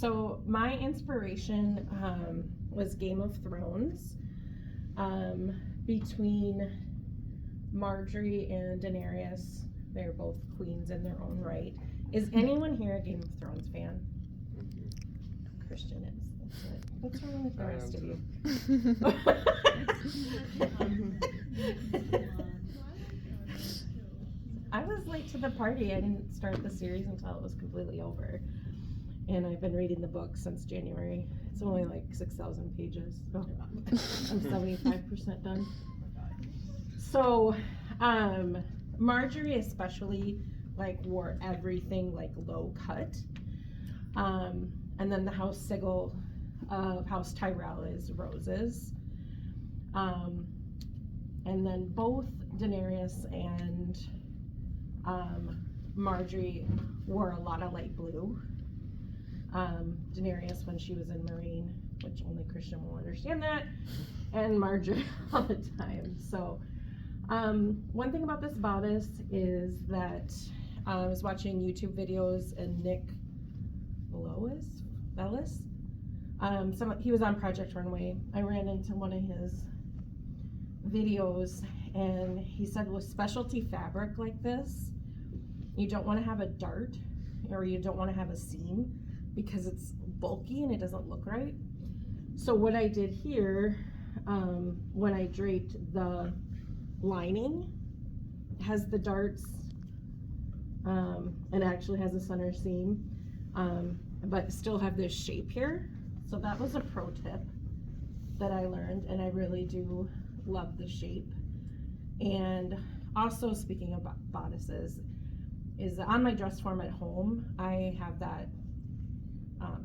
So my inspiration was Game of Thrones, between Marjorie and Daenerys. They're both queens in their own right. Is anyone here a Game of Thrones fan? Christian is. That's it. What's wrong with the rest of you? I was late to the party. I didn't start the series until it was completely over. And I've been reading the book since January. It's only like 6,000 pages. So I'm 75% done. So, Marjorie especially wore everything low cut. And then the House Sigil of House Tyrell is roses. And then both Daenerys and Marjorie wore a lot of light blue. Daenerys when she was in Marine, which only Christian will understand that, and Marjorie all the time. So one thing about this bodice is that I was watching YouTube videos, and Nick Bellis, he was on Project Runway. I ran into one of his videos, and he said with specialty fabric like this, you don't want to have a dart, or you don't want to have a seam, because it's bulky and it doesn't look right. So what I did here, when I draped the lining, has the darts, and actually has a center seam, but still have this shape here. So that was a pro tip that I learned, and I really do love the shape. And also, speaking of bodices, is on my dress form at home, I have that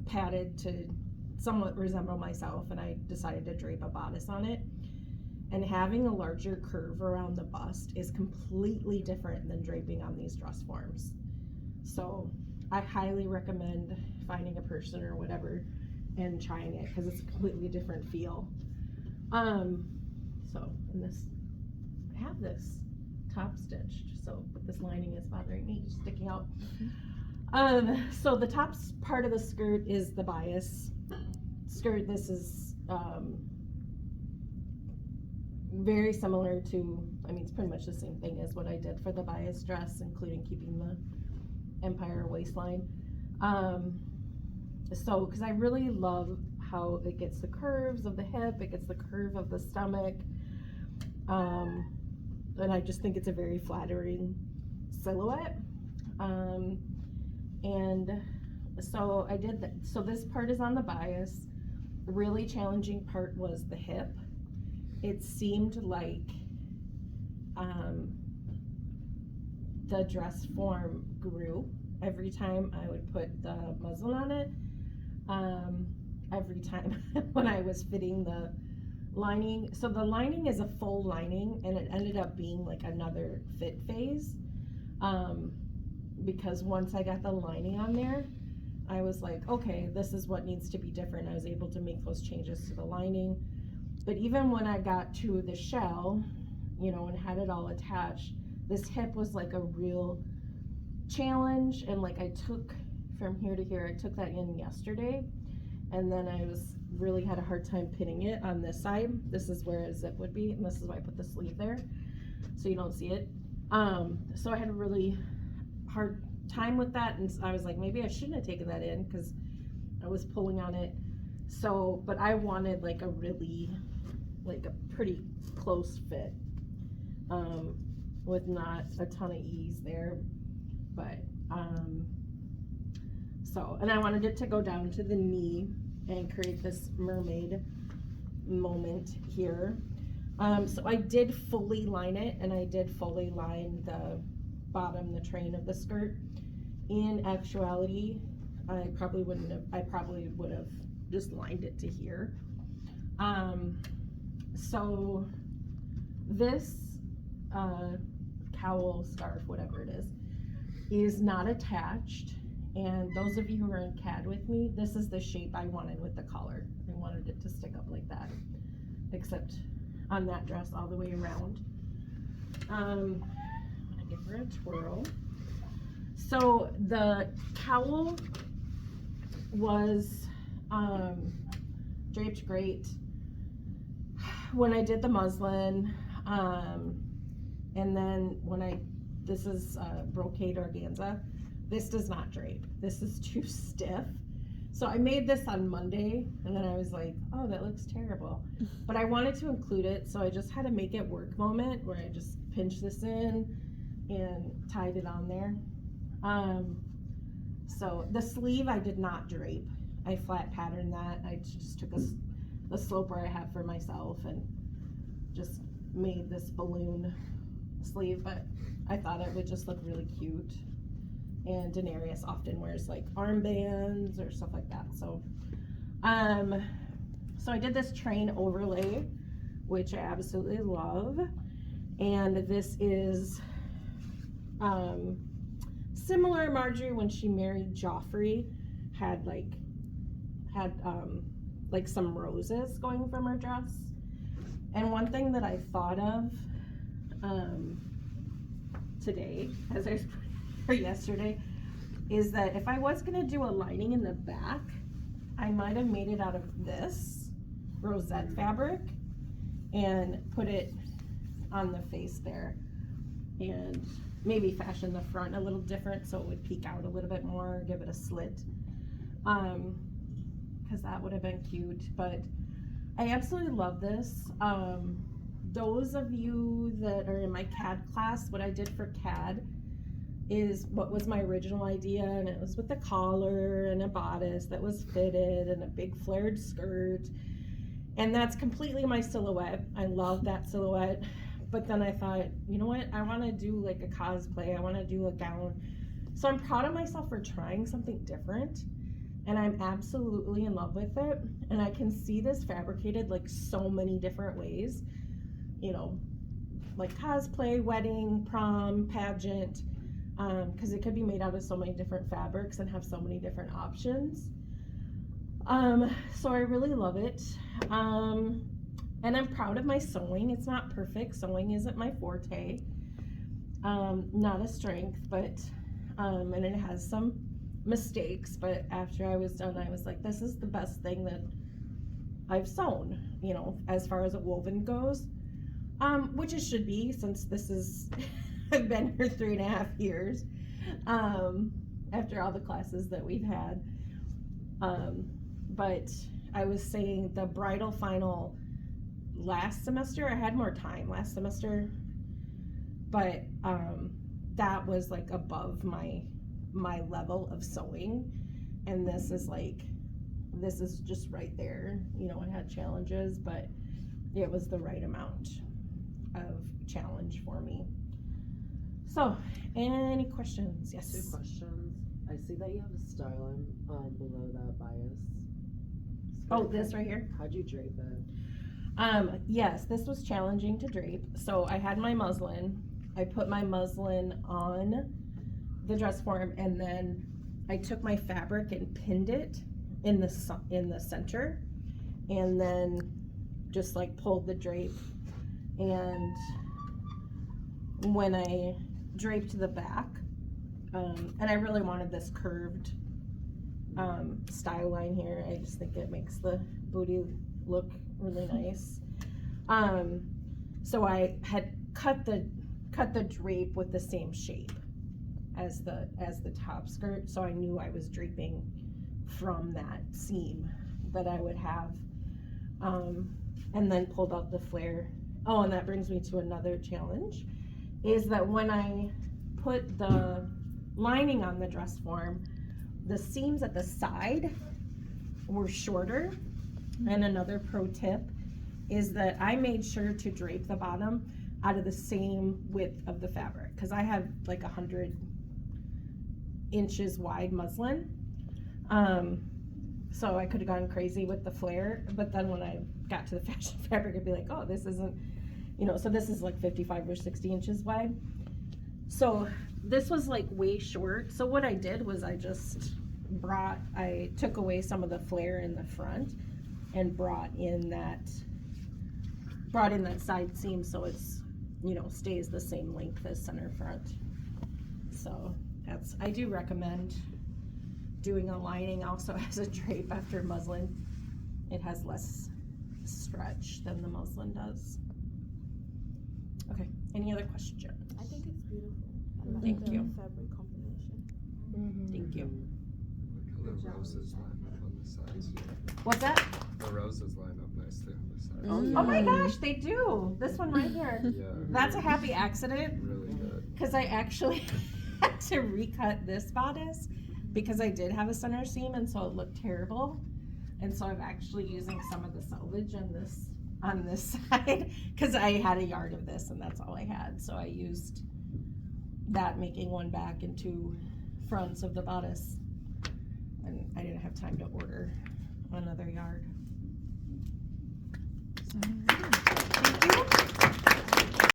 padded to somewhat resemble myself, and I decided to drape a bodice on it. And having a larger curve around the bust is completely different than draping on these dress forms. So I highly recommend finding a person or whatever and trying it, because it's a completely different feel. So, and this, I have this top stitched, so, but this lining is bothering me, sticking out. So the top part of the skirt is the bias skirt. This is very similar to, I mean, it's pretty much the same thing as what I did for the bias dress, including keeping the empire waistline. So, because I really love how it gets the curves of the hip, it gets the curve of the stomach, and I just think it's a very flattering silhouette. And so I did that. So this part is on the bias. The really challenging part was the hip. It seemed like the dress form grew every time I would put the muslin on it. Every time when I was fitting the lining. So the lining is a full lining, and it ended up being like another fit phase. Because once I got the lining on there, I was like, okay, this is what needs to be different. I was able to make those changes to the lining. But even when I got to the shell, you know, and had it all attached, this hip was like a real challenge. And like I took from here to here, I took that in yesterday, and then I really had a hard time pinning it on this side. This is where a zip would be, and this is why I put the sleeve there, so you don't see it. So I had a really hard time with that, and I was like, maybe I shouldn't have taken that in because I was pulling on it. So, but I wanted like a really, like a pretty close fit, with not a ton of ease there, but so, and I wanted it to go down to the knee and create this mermaid moment here. So I did fully line it, and I did fully line the bottom, the train of the skirt. In actuality, I probably would have just lined it to here. So this cowl, scarf, whatever it is not attached. And those of you who are in CAD with me, this is the shape I wanted with the collar. I wanted it to stick up like that, except on that dress all the way around. I'm gonna give her a twirl. So the cowl was draped great. When I did the muslin, and then this is brocade organza, this does not drape. This is too stiff. So I made this on Monday, and then I was like, oh, that looks terrible. But I wanted to include it, so I just had a make it work moment where I just pinched this in and tied it on there. So the sleeve I did not drape. I flat patterned that. I just took the sloper I have for myself and just made this balloon sleeve, but I thought it would just look really cute. And Denarius often wears like armbands or stuff like that. So, so I did this train overlay, which I absolutely love. And this is similar. Marjorie, when she married Joffrey, had some roses going from her dress. And one thing that I thought of today, as I was or yesterday, is that if I was gonna do a lining in the back, I might have made it out of this rosette fabric and put it on the face there, and maybe fashion the front a little different so it would peek out a little bit more, give it a slit, because that would have been cute. But I absolutely love this. Those of you that are in my CAD class, what I did for CAD is what was my original idea, and it was with a collar and a bodice that was fitted and a big flared skirt, and that's completely my silhouette. I love that silhouette. But then I thought, you know what, I want to do like a cosplay, I want to do a gown. So I'm proud of myself for trying something different, and I'm absolutely in love with it. And I can see this fabricated like so many different ways, you know, like cosplay, wedding, prom, pageant, because it could be made out of so many different fabrics and have so many different options. So I really love it. And I'm proud of my sewing. It's not perfect. Sewing isn't my forte. Not a strength, but, and it has some mistakes, but after I was done, I was like, this is the best thing that I've sewn, you know, as far as a woven goes, which it should be, since this is, I've been here 3.5 years, after all the classes that we've had. But I was saying the bridal final last semester, I had more time last semester, but that was like above my level of sewing, and this is just right there. You know, I had challenges, but it was the right amount of challenge for me. So, any questions? Yes. 2 questions. I see that you have a styling below that bias. Oh, this right here? How'd you drape it? Yes, this was challenging to drape. So I had my muslin. I put my muslin on the dress form, and then I took my fabric and pinned it in the center, and then just like pulled the drape. And when I draped the back, and I really wanted this curved style line here. I just think it makes the booty look really nice. So I had cut the drape with the same shape as the top skirt, so I knew I was draping from that seam that I would have, and then pulled out the flare. Oh, and that brings me to another challenge, is that when I put the lining on the dress form, the seams at the side were shorter. And another pro tip is that I made sure to drape the bottom out of the same width of the fabric, because I have like 100 inches wide muslin. So I could have gone crazy with the flare, but then when I got to the fashion fabric, I'd be like, oh, this isn't, you know, so this is like 55 or 60 inches wide. So this was like way short. So what I did was I took away some of the flare in the front and brought in that side seam, so it's, you know, stays the same length as center front. So I do recommend doing a lining also as a drape after muslin. It has less stretch than the muslin does. Okay, any other questions? I think it's beautiful. I like Thank the you. fabric combination. Thank you. Look how the roses line up on the sides. What's that? The roses line up nicely on the sides. Oh, Oh my gosh, they do. This one right here. Yeah. That's a happy accident Really good. because I actually had to recut this bodice because I did have a center seam and so it looked terrible. And so I'm actually using some of the selvage on this side because I had a yard of this and that's all I had. So I used that, making one back and two fronts of the bodice. And I didn't have time to order another yard.